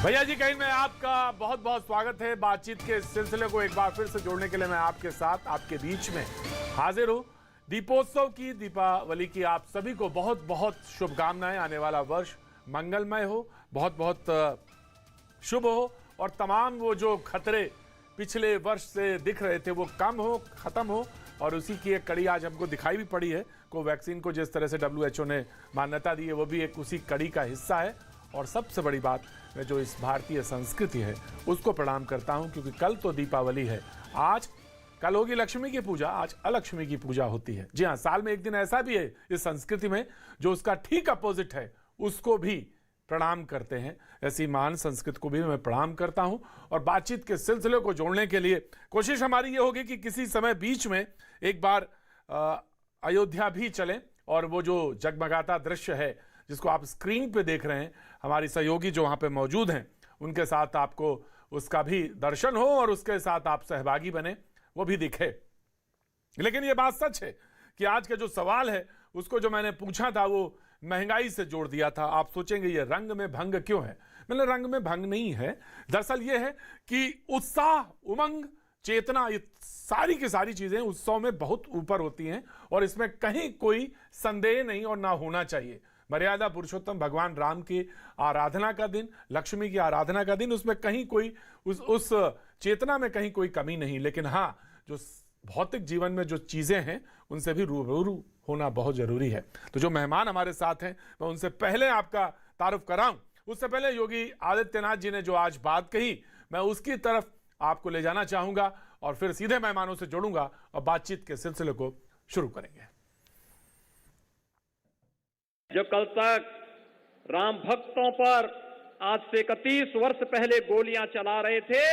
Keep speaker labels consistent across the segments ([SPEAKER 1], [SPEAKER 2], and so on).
[SPEAKER 1] भैया जी कहीं में आपका बहुत बहुत स्वागत है। बातचीत के सिलसिले को एक बार फिर से जोड़ने के लिए मैं आपके साथ आपके बीच में हाजिर हूं। दीपोत्सव की, दीपावली की आप सभी को बहुत बहुत शुभकामनाएं। आने वाला वर्ष मंगलमय हो, बहुत बहुत शुभ हो और तमाम वो जो खतरे पिछले वर्ष से दिख रहे थे वो कम हो, खत्म हो। और उसी की एक कड़ी आज हमको दिखाई भी पड़ी है। कोवैक्सीन को जिस तरह से WHO ने मान्यता दी है वो भी एक उसी कड़ी का हिस्सा है। और सबसे बड़ी बात, मैं जो इस भारतीय संस्कृति है उसको प्रणाम करता हूं, क्योंकि कल तो दीपावली है। कल होगी लक्ष्मी की पूजा, आज अलक्ष्मी की पूजा होती है। जी हाँ, साल में एक दिन ऐसा भी है इस संस्कृति में जो उसका ठीक अपोजिट है, उसको भी प्रणाम करते हैं। ऐसी महान संस्कृति को भी मैं प्रणाम करता हूं। और बातचीत के सिलसिले को जोड़ने के लिए कोशिश हमारी ये होगी कि किसी समय बीच में एक बार अयोध्या भी चलें और वो जो जगमगाता दृश्य है जिसको आप स्क्रीन पे देख रहे हैं, हमारी सहयोगी जो वहाँ पे मौजूद हैं उनके साथ आपको उसका भी दर्शन हो और उसके साथ आप सहभागी बने, वो भी दिखे। लेकिन ये बात सच है कि आज का जो सवाल है उसको जो मैंने पूछा था वो महंगाई से जोड़ दिया था। आप सोचेंगे ये रंग में भंग क्यों है? मतलब रंग में भंग नहीं है, दरअसल ये है कि उत्साह, उमंग, चेतना, ये सारी की सारी चीजें उत्सव में बहुत ऊपर होती हैं और इसमें कहीं कोई संदेह नहीं और ना होना चाहिए। मर्यादा पुरुषोत्तम भगवान राम की आराधना का दिन, लक्ष्मी की आराधना का दिन, उसमें कहीं कोई उस चेतना में कहीं कोई कमी नहीं। लेकिन हाँ, जो भौतिक जीवन में जो चीजें हैं उनसे भी रूबरू होना बहुत जरूरी है। तो जो मेहमान हमारे साथ हैं मैं उनसे पहले आपका तारुफ कराऊं, उससे पहले योगी आदित्यनाथ जी ने जो आज बात कही मैं उसकी तरफ आपको ले जाना चाहूंगा और फिर सीधे मेहमानों से जोड़ूंगा और बातचीत के सिलसिले को शुरू करेंगे।
[SPEAKER 2] जो कल तक राम भक्तों पर आज से 31 वर्ष पहले गोलियां चला रहे थे,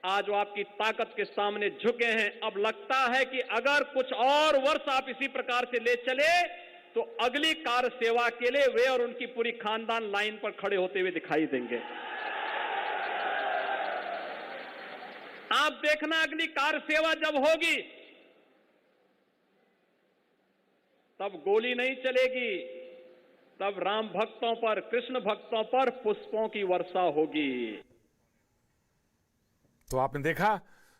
[SPEAKER 2] आज वो आपकी ताकत के सामने झुके हैं। अब लगता है कि अगर कुछ और वर्ष आप इसी प्रकार से ले चले तो अगली कार सेवा के लिए वे और उनकी पूरी खानदान लाइन पर खड़े होते हुए दिखाई देंगे। आप देखना, अगली कार सेवा जब होगी तब गोली नहीं चलेगी, तब राम भक्तों पर, कृष्ण भक्तों पर पुष्पों की वर्षा होगी।
[SPEAKER 1] तो आपने देखा,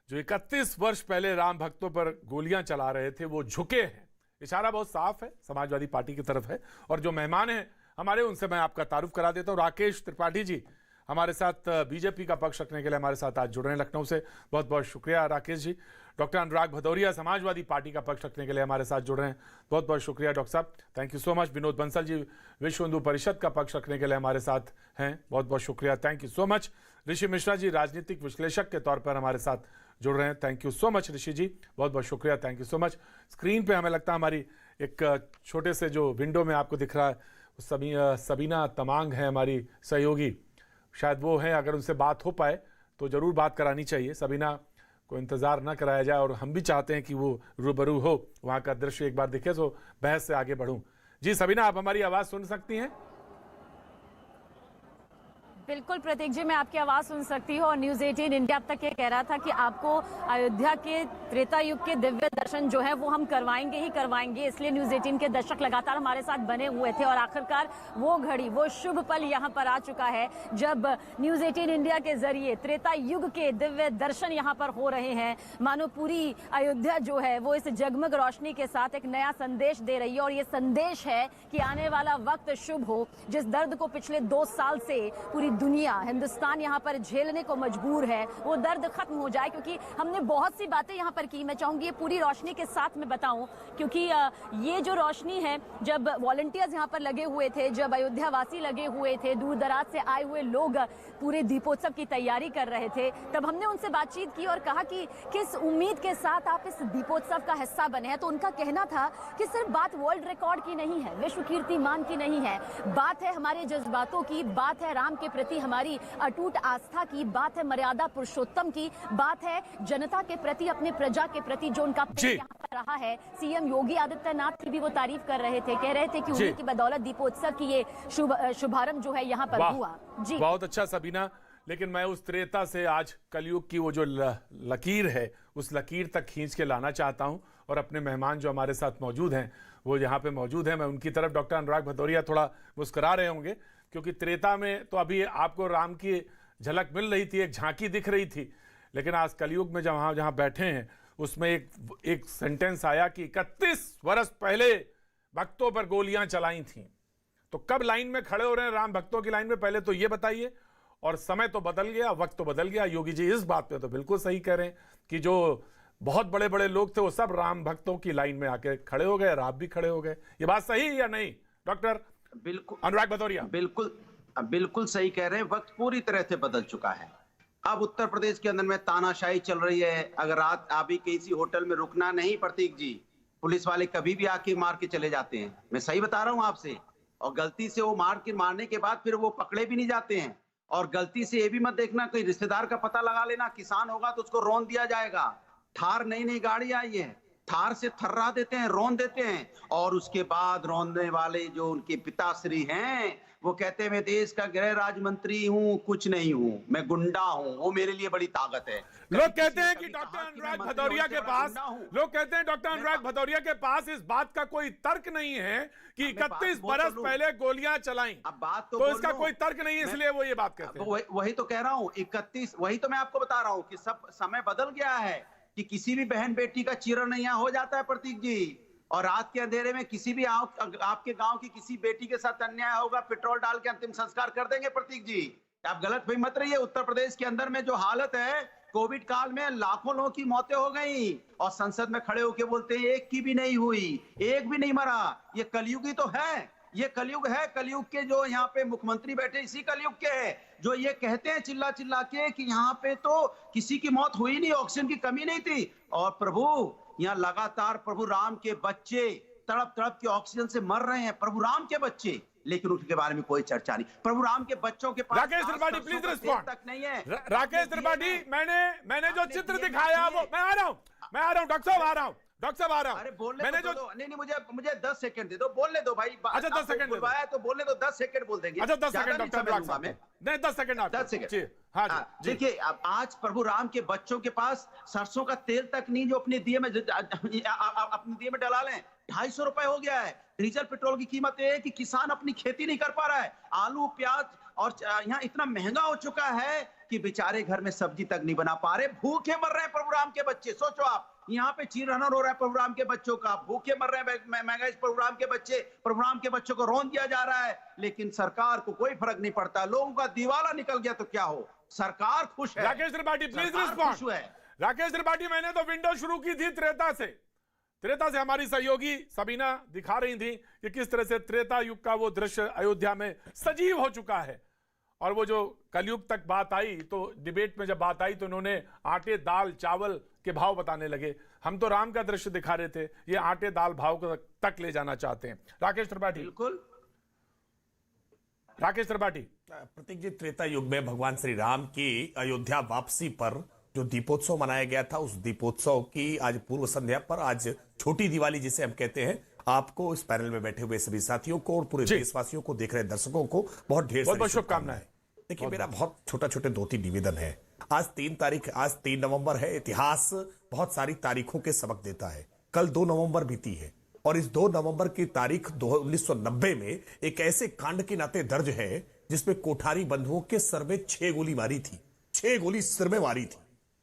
[SPEAKER 1] जो 31 वर्ष पहले राम भक्तों पर गोलियां चला रहे थे वो झुके हैं। इशारा बहुत साफ है, समाजवादी पार्टी की तरफ है। और जो मेहमान हैं हमारे, उनसे मैं आपका तारुफ करा देता हूं। राकेश त्रिपाठी जी हमारे साथ बीजेपी का पक्ष रखने के लिए हमारे साथ आज जुड़ रहे हैं लखनऊ से, बहुत बहुत शुक्रिया राकेश जी। डॉक्टर अनुराग भदौरिया समाजवादी पार्टी का पक्ष रखने के लिए हमारे साथ जुड़ रहे हैं, बहुत बहुत शुक्रिया डॉक्टर साहब, thank you so much. Vinod Bansal ji Vishwa Hindu परिषद का पक्ष रखने के लिए हमारे साथ हैं, बहुत बहुत शुक्रिया, थैंक यू सो मच। ऋषि मिश्रा जी राजनीतिक विश्लेषक के तौर पर हमारे साथ जुड़ रहे हैं, थैंक यू सो मच ऋषि जी, बहुत बहुत शुक्रिया, thank you so much. Screen पे हमें लगता है हमारी एक छोटे से जो विंडो में आपको दिख रहा है सबीना तमांग है हमारी सहयोगी, शायद वो हैं। अगर उनसे बात हो पाए तो जरूर बात करानी चाहिए। सबीना को इंतजार न कराया जाए और हम भी चाहते हैं कि वो रूबरू हो, वहाँ का दृश्य एक बार दिखे तो बहस से आगे बढ़ूं। जी सबीना, आप हमारी आवाज़ सुन सकती हैं?
[SPEAKER 3] बिल्कुल प्रतीक जी, मैं आपकी आवाज सुन सकती हूँ। और न्यूज 18 इंडिया अब तक ये कह रहा था कि आपको अयोध्या के त्रेता युग के दिव्य दर्शन जो है वो हम करवाएंगे ही करवाएंगे, इसलिए न्यूज 18 के दर्शक लगातार हमारे साथ बने हुए थे। और आखिरकार वो घड़ी, वो शुभ पल यहाँ पर आ चुका है जब न्यूज 18 इंडिया के जरिए त्रेता युग के दिव्य दर्शन यहाँ पर हो रहे हैं। मानो पूरी अयोध्या जो है वो इस जगमग रोशनी के साथ एक नया संदेश दे रही है। और ये संदेश है कि आने वाला वक्त शुभ हो। जिस दर्द को पिछले 2 साल से पूरी दुनिया, हिंदुस्तान यहाँ पर झेलने को मजबूर है, वो दर्द खत्म हो जाए। क्योंकि हमने बहुत सी बातें यहाँ पर की, मैं चाहूंगी ये पूरी रोशनी के साथ में बताऊं, क्योंकि ये जो रोशनी है, जब वॉलंटियर्स यहाँ पर लगे हुए थे, जब अयोध्या वासी लगे हुए थे, दूर दराज से आए हुए लोग पूरे दीपोत्सव की तैयारी कर रहे थे, तब हमने उनसे बातचीत की और कहा कि किस उम्मीद के साथ आप इस दीपोत्सव का हिस्सा बने हैं। तो उनका कहना था कि सिर्फ बात वर्ल्ड रिकॉर्ड की नहीं है, विश्व कीर्तिमान की नहीं है, बात है हमारे जज्बातों की, बात है राम के प्रति हमारी अटूट आस्था की, बात है मर्यादा पुरुषोत्तम की, बात है जनता के प्रति, अपने प्रजा के प्रति जो उनका प्रेम यहाँ पर रहा है। सीएम योगी आदित्यनाथ की भी वो तारीफ कर रहे थे, कह रहे थे कि उन्हीं की बदौलत दीपोत्सव की ये शुभारंभ जो है यहाँ पर हुआ। जी
[SPEAKER 1] बहुत अच्छा सबीना, लेकिन मैं उस त्रेता से आज कलयुग की वो जो लकीर है उस लकीर तक खींच के लाना चाहता हूं। और अपने मेहमान जो हमारे साथ मौजूद हैं वो यहाँ पे मौजूद हैं, मैं उनकी तरफ, डॉक्टर अनुराग भदौरिया थोड़ा मुस्कुरा रहे होंगे क्योंकि त्रेता में तो अभी आपको राम की झलक मिल रही थी, एक झांकी दिख रही थी, लेकिन आज कलयुग में जहां जहां बैठे हैं उसमें एक सेंटेंस आया कि 31 वर्ष पहले भक्तों पर गोलियां चलाई थी। तो कब लाइन में खड़े हो रहे हैं राम भक्तों की लाइन में, पहले तो ये बताइए। और समय तो बदल गया, वक्त तो बदल गया। योगी जी इस बात पे तो बिल्कुल सही कह रहे हैं कि जो बहुत बड़े बड़े लोग थे वो सब राम भक्तों की लाइन में आके खड़े हो गए, और आप भी खड़े हो गए। ये बात सही है या नहीं डॉक्टर
[SPEAKER 4] बिल्कुल
[SPEAKER 1] अनुराग भदौरिया?
[SPEAKER 4] बिल्कुल सही कह रहे हैं। वक्त पूरी तरह से बदल चुका है। अब उत्तर प्रदेश के अंदर में तानाशाही चल रही है। अगर रात अभी किसी होटल में रुकना नहीं प्रतीक जी, पुलिस वाले कभी भी आके मार के चले जाते हैं। मैं सही बता रहा हूं आपसे। और गलती से वो मारने के बाद फिर वो पकड़े भी नहीं जाते हैं। और गलती से ये भी मत देखना कोई रिश्तेदार का पता लगा लेना, किसान होगा तो उसको रौंद दिया जाएगा। थार नई गाड़ी आई है, थार से थर्रा देते हैं, रौंद देते हैं, और उसके बाद रौंदने वाले जो उनके पिताश्री हैं वो कहते हैं मैं देश का गृह राज्य मंत्री हूं, कुछ नहीं हूं, मैं गुंडा हूं। वो मेरे लिए बड़ी ताकत है।
[SPEAKER 1] लोग कहते हैं कि डॉक्टर अनुराग भदौरिया के पास, लोग कहते हैं डॉक्टर अनुराग भदौरिया के पास इस बात का कोई तर्क नहीं है कि 31 बरस पहले गोलियां चलाई।
[SPEAKER 4] अब बात तो
[SPEAKER 1] इसका कोई तर्क नहीं है, इसलिए वो ये बात कहते हैं।
[SPEAKER 4] वही तो कह रहा हूं, 31, वही तो मैं आपको बता रहा हूं कि सब समय बदल गया है कि किसी भी बहन बेटी का चीरन यहाँ हो जाता है प्रतीक जी। और रात के अंधेरे में किसी भी आपके गांव की किसी बेटी के साथ अन्याय होगा, पेट्रोल डाल के अंतिम संस्कार कर देंगे प्रतीक जी। आप गलत भी मत रहिए। उत्तर प्रदेश के अंदर में जो हालत है, कोविड काल में लाखों लोगों की मौतें हो गई और संसद में खड़े होकर बोलते हैं एक की भी नहीं हुई, एक भी नहीं मरा। ये कलयुग ही तो है, ये कलयुग है। कलयुग के जो यहाँ पे मुख्यमंत्री बैठे इसी कलयुग के हैं, जो ये कहते हैं चिल्ला चिल्ला के कि यहाँ पे तो किसी की मौत हुई नहीं, ऑक्सीजन की कमी नहीं थी। और प्रभु यहाँ लगातार प्रभु राम के बच्चे तड़प तड़प के ऑक्सीजन से मर रहे हैं, प्रभु राम के बच्चे, लेकिन उनके बारे में कोई चर्चा नहीं। प्रभु राम के बच्चों के पास
[SPEAKER 1] राकेश त्रिपाठी प्लीज रिस्पॉन्ड
[SPEAKER 4] तक नहीं है।
[SPEAKER 1] राकेश त्रिपाठी, मैंने जो चित्र दिखाया वो मैं आ रहा हूँ डॉक्टर साहब, आ रहा हूँ।
[SPEAKER 4] अरे बोलने मैंने जो नहीं मुझे 10 सेकंड दे दो, बोलने दो भाई।
[SPEAKER 1] अच्छा 10 सेकंड
[SPEAKER 4] बुलवाया तो बोलने दो, 10 सेकंड बोल देंगे।
[SPEAKER 1] अच्छा 10 सेकंड डॉक्टर नहीं 10 सेकंड
[SPEAKER 4] 10 सेकंड।
[SPEAKER 1] हाँ
[SPEAKER 4] देखिए अब आज प्रभु राम के बच्चों के पास सरसों का तेल तक नहीं जो अपने दिए में डला लें। 250 रुपए हो गया है। डीजल पेट्रोल की कीमत है कि किसान अपनी खेती नहीं कर पा रहा है। आलू प्याज और यहाँ इतना महंगा हो चुका है कि बेचारे घर में सब्जी तक नहीं बना पा रहे, भूखे मर रहे हैं प्रभु राम के बच्चे। सोचो आप, यहाँ पे चीरहरण हो रहा है प्रभु राम के बच्चों का, भूखे मर रहे हैं महंगाई प्रभु राम के बच्चे। प्रभु राम के बच्चों को रौंद दिया जा रहा है, लेकिन सरकार को कोई फर्क नहीं पड़ता। लोगों का दिवाला निकल गया तो क्या हो, सरकार खुश है।
[SPEAKER 1] Rakesh Tripathi please respond. राकेश त्रिपाठी, मैंने तो विंडो शुरू की थी त्रेता से हमारी सहयोगी सबीना दिखा रही थी कि किस तरह से त्रेता युग का वो दृश्य अयोध्या में सजीव हो चुका है। और वो जो कलयुग तक बात आई, तो डिबेट में जब बात आई तो उन्होंने आटे दाल चावल के भाव बताने लगे। हम तो राम का दृश्य दिखा रहे थे, ये आटे दाल भाव तक ले जाना चाहते हैं। राकेश त्रिपाठी।
[SPEAKER 4] बिल्कुल
[SPEAKER 1] राकेश त्रिपाठी।
[SPEAKER 5] प्रतीक जी, त्रेता युग में भगवान श्री राम की अयोध्या वापसी पर जो दीपोत्सव मनाया गया था, उस दीपोत्सव की आज पूर्व संध्या पर, आज छोटी दिवाली जिसे हम कहते हैं, आपको इस पैनल में बैठे हुए सभी साथियों को और पूरे देशवासियों को, देख रहे दर्शकों को बहुत ढेर सारी शुभकामनाएं। देखिए मेरा बहुत छोटे 2-3 निवेदन है। आज 3 नवंबर है। इतिहास बहुत सारी तारीखों के सबक देता है। कल 2 नवंबर बीती है और इस 2 नवंबर की तारीख 1990 में एक ऐसे कांड के नाते दर्ज है जिसमें कोठारी बंधुओं के सर में 6 गोली मारी थी। 6 गोली सिर में मारी थी।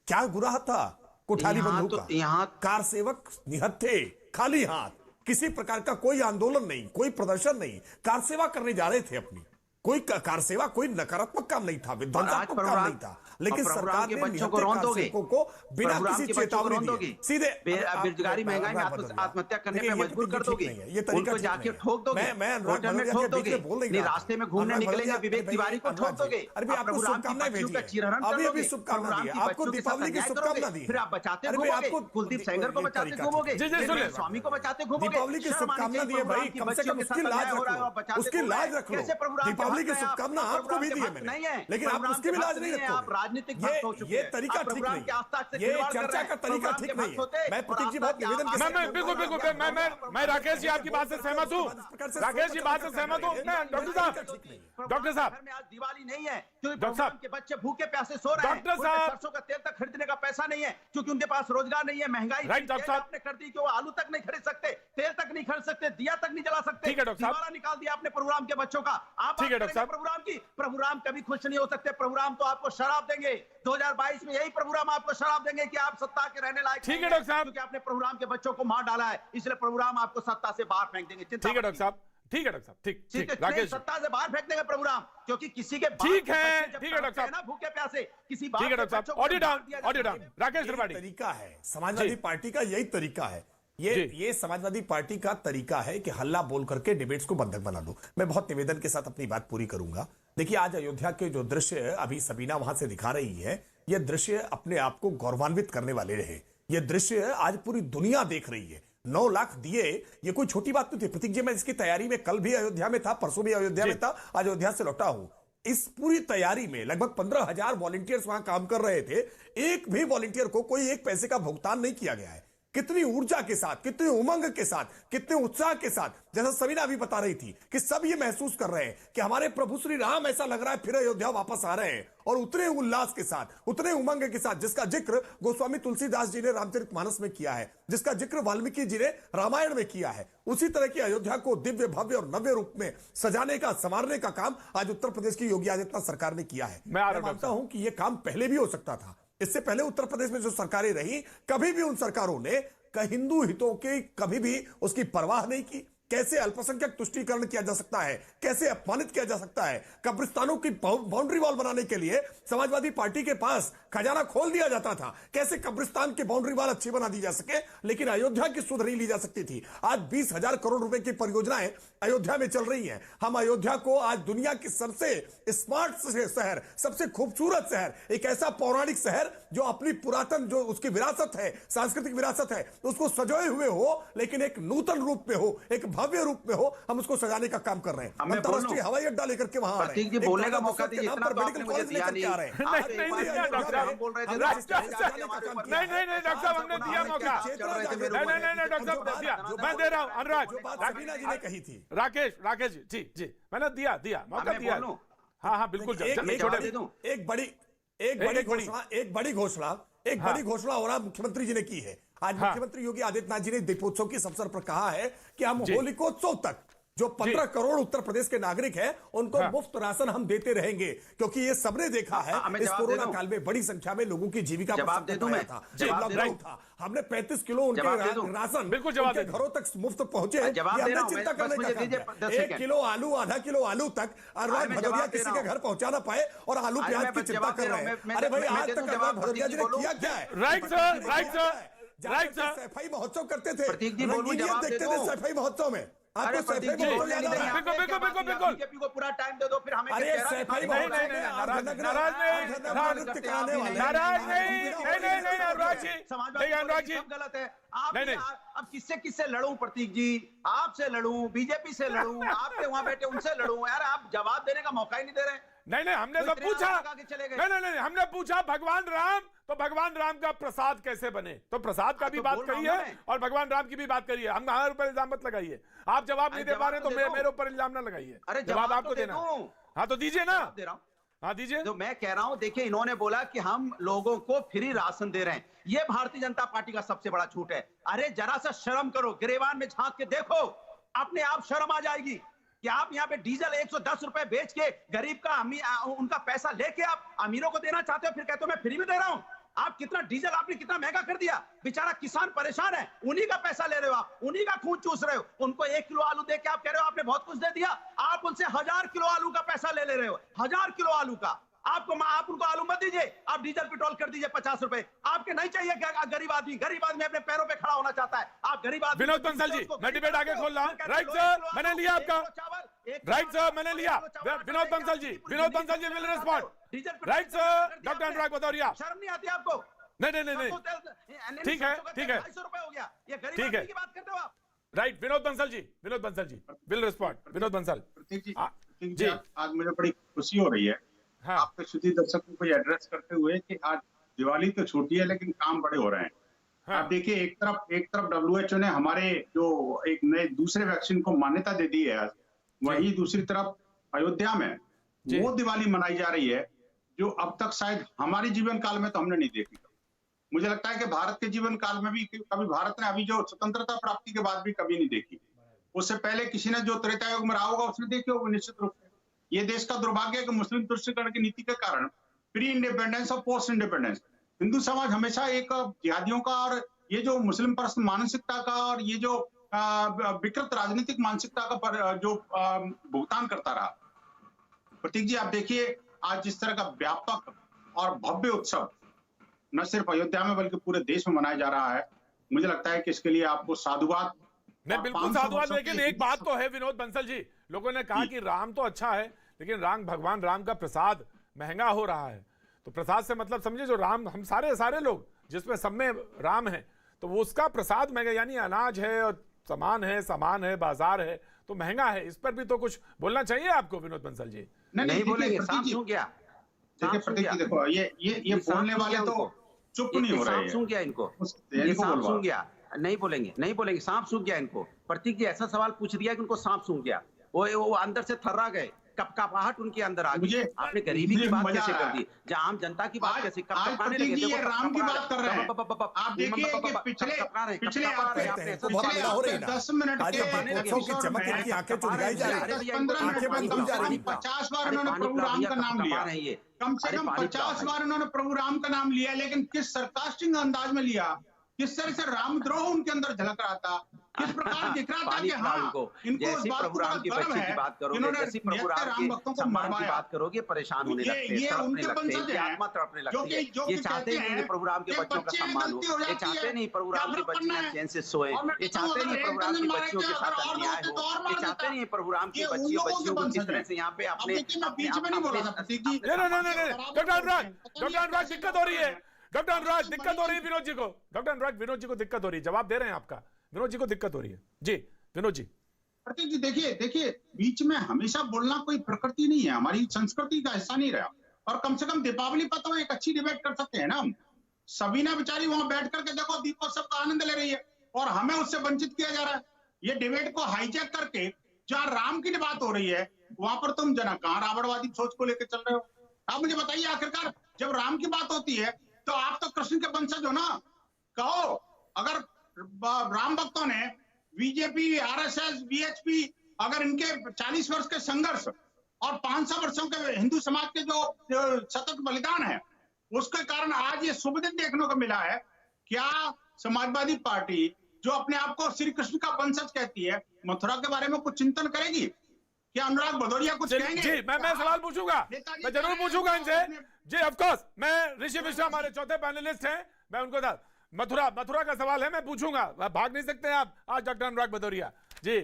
[SPEAKER 5] क्या गुनाह था कोठारी बंधुओं का? यहाँ कार सेवक निहत थे, खाली हाथ, किसी प्रकार का कोई आंदोलन नहीं, कोई प्रदर्शन नहीं, कार सेवा करने जा रहे थे अपनी। कोई कार सेवा, कोई नकारात्मक काम नहीं था, विध्वंसात्मक काम नहीं था, लेकिन सरकार ने
[SPEAKER 4] बच्चों को रौंद दोगे
[SPEAKER 5] को बिना किसी चेतावनी दिए सीधे
[SPEAKER 4] बेरोजगारी महंगाई में आत्महत्या करने पे मजबूर कर दोगे।
[SPEAKER 5] ये तरीका
[SPEAKER 4] जाके ठोक दोगे, होटल में ठोक दोगे, नहीं रास्ते में घूमने निकलेंगे विवेक तिवारी को ठोक दोगे।
[SPEAKER 5] अरे आपको शुभकामनाएं भेजिए, अभी शुभकामना दी, आपको दीपावली की शुभकामना दी।
[SPEAKER 4] फिर आप बचाते घूमोगे, कुलदीप सेंगर को बचाते घूमोगे, स्वामी को बचाते घूमोगे।
[SPEAKER 5] दीपावली की शुभकामना दी है भाई, कम से कम उसकी लाज रखो, उसकी लाज रख लो। दीपावली की शुभकामना आपको भी दी है मैंने, लेकिन आप उसकी भी लाज नहीं रखोगे।
[SPEAKER 4] आप राजनीतिक
[SPEAKER 5] ये तरीका ठीक नहीं, ये चर्चा का तरीका ठीक नहीं है। मैं प्रतीक जी बहुत निवेदन के साथ
[SPEAKER 1] बिल्कुल मैं राकेश जी आपकी बात से सहमत हूँ। राकेश जी बात से सहमत हूँ। डॉक्टर साहब
[SPEAKER 4] आज दिवाली नहीं है क्योंकि
[SPEAKER 1] डॉक्टर साहब
[SPEAKER 4] के बच्चे भूखे प्यासे सो रहे हैं।
[SPEAKER 1] डॉक्टर साहब
[SPEAKER 4] सरसों का तेल तक खरीदने का पैसा नहीं है क्योंकि उनके पास रोजगार नहीं है। महंगाई आपने कर दी कि वो आलू तक नहीं खरीद सकते, तेल तक नहीं खरीद सकते, दिया तक नहीं जला सकते।
[SPEAKER 1] ठीक है डॉक्टर साहब,
[SPEAKER 4] निकाल दिया आपने प्रोग्राम के बच्चों का। आप
[SPEAKER 1] ठीक है डॉक्टर साहब।
[SPEAKER 4] प्रभु राम की, प्रभु राम कभी खुश नहीं हो सकते। प्रभु राम तो आपको शराब देंगे 2022 में, यही प्रभु राम आपको शराब देंगे कि आप सत्ता के रहने लायक
[SPEAKER 1] ठीक है
[SPEAKER 4] नहीं
[SPEAKER 1] डॉक्टर साहब।
[SPEAKER 4] क्योंकि आपने प्रभु राम के बच्चों को मार डाला है, इसलिए प्रभु राम आपको सत्ता से बाहर फेंक देंगे।
[SPEAKER 1] ठीक है डॉक्टर साहब, ठीक है डॉक्टर साहब, ठीक
[SPEAKER 4] ठीक है,
[SPEAKER 1] राकेश
[SPEAKER 4] सत्ता से बाहर फेंक देंगे प्रभु राम, क्योंकि किसी के
[SPEAKER 1] ठीक है,
[SPEAKER 4] बच्चे जब
[SPEAKER 1] ठीक है डॉक्टर
[SPEAKER 4] तड़पते हैं ना भूखे प्यासे, किसी बाप
[SPEAKER 1] ठीक है
[SPEAKER 4] के
[SPEAKER 1] डॉक्टर
[SPEAKER 4] बच्चों
[SPEAKER 1] साहब।
[SPEAKER 4] को
[SPEAKER 1] ऑडियो
[SPEAKER 4] जब मार
[SPEAKER 1] डाउन,
[SPEAKER 4] दिया
[SPEAKER 1] ऑडियो
[SPEAKER 4] जाता है,
[SPEAKER 1] डाउन। राकेश
[SPEAKER 5] यही
[SPEAKER 1] त्रिपाठी,
[SPEAKER 5] तरीका है समाजवादी पार्टी का, यही तरीका है।
[SPEAKER 1] जी।
[SPEAKER 5] ये समाजवादी पार्टी का तरीका है कि हल्ला बोल करके डिबेट्स को बंधक बना दो। मैं बहुत निवेदन के साथ अपनी बात पूरी करूंगा। देखिए, आज अयोध्या के जो दृश्य अभी सबीना वहां से दिखा रही है, ये दृश्य अपने आप को गौरवान्वित करने वाले रहे। ये दृश्य आज पूरी दुनिया देख रही है। 9 लाख दिए, ये कोई छोटी बात नहीं थी। प्रतीक जी, मैं इसकी तैयारी में कल भी अयोध्या में था, परसों भी अयोध्या में था, आज अयोध्या से लौटा हूं। इस पूरी तैयारी में लगभग 15,000 वॉलंटियर्स वहां काम कर रहे थे। एक भी वॉलंटियर को कोई एक पैसे का भुगतान नहीं किया गया है। कितनी ऊर्जा के साथ, कितनी उमंग के साथ, कितने उत्साह के साथ, जैसा सबीना अभी बता रही थी कि सब ये महसूस कर रहे हैं कि हमारे प्रभु श्री राम, ऐसा लग रहा है फिर अयोध्या वापस आ रहे हैं, और उतने उल्लास के साथ, उतने उमंग के साथ जिसका जिक्र गोस्वामी तुलसीदास जी ने रामचरितमानस में किया है, जिसका जिक्र वाल्मीकि जी ने रामायण में किया है, उसी तरह की अयोध्या को दिव्य, भव्य और नव्य रूप में सजाने का, संवारने का काम आज उत्तर प्रदेश की योगी आदित्यनाथ सरकार ने किया है। मैं मानता हूं कि यह काम पहले भी हो सकता था। इससे पहले उत्तर प्रदेश में जो सरकारें रही, कभी भी उन सरकारों ने हिंदू हितों की कभी भी उसकी परवाह नहीं की। कैसे अल्पसंख्यक तुष्टीकरण किया जा सकता है, कैसे अपमानित किया जा सकता है। कब्रिस्तानों की बाउंड्री वॉल बनाने के लिए समाजवादी पार्टी के पास खजाना खोल दिया जाता था, कैसे कब्रिस्तान की बाउंड्री वॉल अच्छी बना दी जा सके, लेकिन अयोध्या की सुध नहीं ली जा सकती थी। आज 20,000 करोड़ रुपए की परियोजनाएं अयोध्या में चल रही हैं। हम अयोध्या को आज दुनिया की सबसे स्मार्ट शहर, सबसे खूबसूरत शहर, एक ऐसा पौराणिक शहर जो अपनी पुरातन, जो उसकी विरासत है, सांस्कृतिक विरासत है, उसको सजोए हुए हो, लेकिन एक नूतन रूप में हो, एक भव्य रूप में हो, हम उसको सजाने का काम कर रहे हैं। अंतरराष्ट्रीय हवाई अड्डा लेकर के वहां आ रहे हैं।
[SPEAKER 4] बोलने का मौका दीजिए, इतना तो
[SPEAKER 5] मेडिकल
[SPEAKER 4] आपने मुझे
[SPEAKER 5] कॉलेज
[SPEAKER 4] दिया
[SPEAKER 5] लेकर के
[SPEAKER 4] नहीं।
[SPEAKER 5] आ रहे हैं।
[SPEAKER 1] नहीं डॉक्टर साहब,
[SPEAKER 4] बोल रहे थे
[SPEAKER 1] नहीं डॉक्टर साहब, हमने दिया मौका। नहीं डॉक्टर साहब, दिया, मैं दे रहा हूं। अनुराग,
[SPEAKER 5] सबीना जी ने कही थी।
[SPEAKER 1] राकेश जी, मैंने दिया मौका दिया। हाँ बिल्कुल,
[SPEAKER 5] एक बड़ी घोषणा हो रहा मुख्यमंत्री जी ने की है। आज मुख्यमंत्री योगी आदित्यनाथ जी ने दीपोत्सव के अवसर पर कहा है कि हम होलिकोत्सव तक जो 15 करोड़ उत्तर प्रदेश के नागरिक हैं, उनको मुफ्त राशन हम देते रहेंगे, क्योंकि ये सबने देखा है इस कोरोना काल में बड़ी संख्या में लोगों की जीविका पर संकट आया था, लॉकडाउन था। हमने 35 किलो उनके राशन
[SPEAKER 1] बिल्कुल उनके
[SPEAKER 5] घरों तक मुफ्त पहुंचे। हमने चिंता करने का काम है। 1 किलो आलू, आधा किलो आलू तक अनुराग भदौरिया किसी के घर पहुंचा ना पाए, और आलू प्याज की चिंता कर रहे हैं। अरे भाई, आज तक अनुराग भदौरिया जी ने किया क्या है?
[SPEAKER 1] राइट सर,
[SPEAKER 5] सफाई महोत्सव करते थे,
[SPEAKER 4] प्रतीक जी बोलूं, जवाब
[SPEAKER 5] देखते थे सफाई महोत्सव में। आपको सफाई
[SPEAKER 1] बिल्कुल
[SPEAKER 4] पूरा टाइम दे दो, फिर हमें
[SPEAKER 5] अरे सफाई
[SPEAKER 1] अनुराग जी
[SPEAKER 4] गलत है। अब किससे लड़ूं प्रतीक जी? आपसे लड़ूं, बीजेपी से लड़ूं, आपके वहां बैठे उनसे लड़ूं? यार, आप जवाब देने का मौका ही नहीं दे रहे।
[SPEAKER 1] नहीं, हमने तो पूछा। नहीं, हमने पूछा भगवान राम, तो भगवान राम का प्रसाद कैसे बने, तो प्रसाद का भी बात कही है और भगवान राम की भी बात करी है। हम हमारे ऊपर इल्जाम मत लगाइए। आप जवाब नहीं दे पा रहे तो मेरे ऊपर इल्जाम ना लगाइए।
[SPEAKER 4] अरे
[SPEAKER 1] जवाब आपको देना। हाँ तो दीजिए ना।
[SPEAKER 4] दे रहा हूँ,
[SPEAKER 1] हाँ दीजिए।
[SPEAKER 4] तो मैं कह रहा हूं, देखिए, इन्होंने बोला कि हम लोगों को फ्री राशन दे रहे हैं। ये भारतीय जनता पार्टी का सबसे बड़ा झूठ है। अरे जरा सा शर्म करो, गिरेबान में झांक के देखो, अपने आप शर्म आ जाएगी कि आप यहाँ पे डीजल 110 रुपए बेच के गरीब का उनका पैसा लेके आप अमीरों को देना चाहते हो, फिर कहते हो मैं फ्री में दे रहा हूं। आप कितना डीजल आपने कितना महंगा कर दिया, बेचारा किसान परेशान है, उन्हीं का पैसा ले रहे हो आप, उन्हीं का खून चूस रहे हो। उनको 1 किलो आलू दे के आप कह रहे हो आपने बहुत कुछ दे दिया। आप उनसे 1000 किलो आलू का पैसा ले रहे हो, 1000 किलो आलू का। आप उनको आलू मत दीजिए, आप डीजल पेट्रोल कर दीजिए 50 रुपए। आपके नहीं चाहिए क्या? गरीब आदमी अपने पैरों पे खड़ा होना चाहता है। आप गरीब आदमी।
[SPEAKER 1] विनोद बंसल जी, मैं डिबेट आगे खोल रहा हूँ। राइट सर, मैंने लिया आपका। राइट सर, मैंने लिया। Vinod Bansal ji will respond. Right sir, doctor Anurag Bhadauria.
[SPEAKER 4] शर्म नहीं आती आपको?
[SPEAKER 1] नहीं, ठीक है,
[SPEAKER 4] 250 रुपए हो गया। ये गरीब आदमी की बात करते हो आप?
[SPEAKER 1] Right, Vinod Bansal ji will respond. Vinod Bansal
[SPEAKER 6] ji, आज मुझे बड़ी खुशी हो रही है आपके श्रुति दर्शकों को एड्रेस करते हुए कि आज दिवाली तो छोटी है लेकिन काम बड़े हो रहे हैं। आप देखिए, एक तरफ WHO ने हमारे जो एक नए दूसरे वैक्सीन को मान्यता दे दी है आज, वही दूसरी तरफ अयोध्या में वो दिवाली मनाई जा रही है जो अब तक शायद हमारे जीवन काल में तो हमने नहीं देखी। मुझे लगता है कि भारत के जीवन काल में भी कभी भारत ने अभी जो स्वतंत्रता प्राप्ति के बाद भी कभी नहीं देखी। उससे पहले किसी ने जो त्रेता युग में रहा होगा उसने देखी होगी निश्चित रूप से। ये देश का दुर्भाग्य है कि मुस्लिम तुष्टीकरण की नीति के कारण प्री इंडिपेंडेंस और पोस्ट इंडिपेंडेंस हिंदू समाज हमेशा एक जिहादियों का और ये जो मुस्लिम परस्त मानसिकता का और ये जो विकृत राजनीतिक मानसिकता का जो भुगतान करता रहा। प्रतीक जी, आप देखिए आज जिस तरह का व्यापक और भव्य उत्सव न सिर्फ अयोध्या में बल्कि पूरे देश में मनाया जा रहा है, मुझे लगता है कि इसके लिए आपको साधुवाद।
[SPEAKER 1] नहीं, बिल्कुल साधुवाद, लेकिन एक बात तो है विनोद बंसल जी, लोगों ने कहा कि राम तो अच्छा है लेकिन भगवान राम का प्रसाद महंगा हो रहा है। तो प्रसाद से मतलब समझे जो राम, हम सारे लोग जिसमें सब में राम है, तो वो उसका प्रसाद महंगा, यानी अनाज है और सामान है बाजार है तो महंगा है। इस पर भी तो कुछ बोलना चाहिए आपको विनोद बंसल जी।
[SPEAKER 4] नहीं बोलेंगे, सांप सूंघ गया।
[SPEAKER 6] देखिए प्रतीक जी, देखो ये बोलने वाले तो चुप नहीं हो रहे हैं।
[SPEAKER 4] सांप सूंघ गया इनको, ये सांप सूंघ गया। नहीं बोलेंगे, सांप सूंघ गया इनको। प्रतीक जी ऐसा सवाल पूछ दिया कि उनको सांप सूंघ गया, वो अंदर से थर्रा गए, कपकपाहट उनके अंदर आ गई। आपने गरीबी की बात कैसे कर दी, जहाँ आम जनता की बात कैसे कपकपाने लगे।
[SPEAKER 6] देखो राम की बात कर रहे हैं आप, देखिए कि पिछले 10 मिनट के
[SPEAKER 5] चमक इनकी आंखें चुराई जा रही है,
[SPEAKER 6] 50 बार उन्होंने प्रभु राम का नाम लिया, कम से कम 50 बार उन्होंने प्रभु राम का नाम लिया, लेकिन किस सरकास्टिंग अंदाज में लिया, किस तरह से रामद्रोह उनके अंदर झलक रहा था, किस प्रकार दिख रहा था कि हाँ इनको
[SPEAKER 4] जैसी प्रभु राम की बच्चे की बात करोगे, जैसी प्रभु राम के सम्मान की बात करोगे, परेशान होने लगते हैं, तड़पने लगते हैं, आत्मा तड़पने लगती है। ये चाहते नहीं कि प्रभु राम के बच्चों का सम्मान हो, ये चाहते नहीं प्रभु राम की बच्चियां चैन से सोए, ये चाहते नहीं प्रभु राम की बच्चियों के साथ अन्याय हो, ये चाहते नहीं प्रभु राम की बच्चियों को किस तरह से यहाँ पे अपने
[SPEAKER 1] डॉक्टर अनुराग दिक्कत हो रही है, डॉक्टर अनुराग दिक्कत हो रही है विनोद जी को, डॉक्टर अनुराग विनोद जी को दिक्कत हो रही है, जवाब दे रहे हैं आपका, विनोद जी को दिक्कत हो रही है। जी विनोद जी।
[SPEAKER 6] प्रतीक जी देखिए बीच में हमेशा बोलना कोई प्रकृति नहीं है, हमारी संस्कृति का हिस्सा नहीं रहा। और कम से कम दीपावली पर तो एक अच्छी डिबेट कर सकते हैं ना हम। सबीना बेचारी वहां बैठ करके देखो दीपोत्सव का आनंद ले रही है और हमें उससे वंचित किया जा रहा है। ये डिबेट को हाईजैक करके जहां राम की बात हो रही है वहां पर तुम जना कहां रावणवादी सोच को लेकर चल रहे हो। आप मुझे बताइए, आखिरकार जब राम की बात होती है तो आप तो कृष्ण के वंशज हो ना। कहो अगर राम भक्तों ने बीजेपी, आरएसएस, बीएचपी, अगर इनके 40 वर्ष के संघर्ष और 500 वर्षों के हिंदू समाज के जो सतत बलिदान है उसके कारण आज ये शुभ दिन देखने को मिला है, क्या समाजवादी पार्टी जो अपने आप को श्री कृष्ण का वंशज कहती है मथुरा के बारे में कुछ चिंतन करेगी? क्या अनुराग भदौरिया कुछ कहेंगे?
[SPEAKER 1] जी मैं सवाल पूछूंगा, मैं जरूर पूछूंगा इनसे। जी ऑफ कोर्स, मैं ऋषि मिश्रा हमारे चौथे पैनलिस्ट हैं, मैं उनको मथुरा का सवाल है, मैं पूछूंगा, भाग नहीं सकते आप आज डॉक्टर अनुराग भदौरिया। जी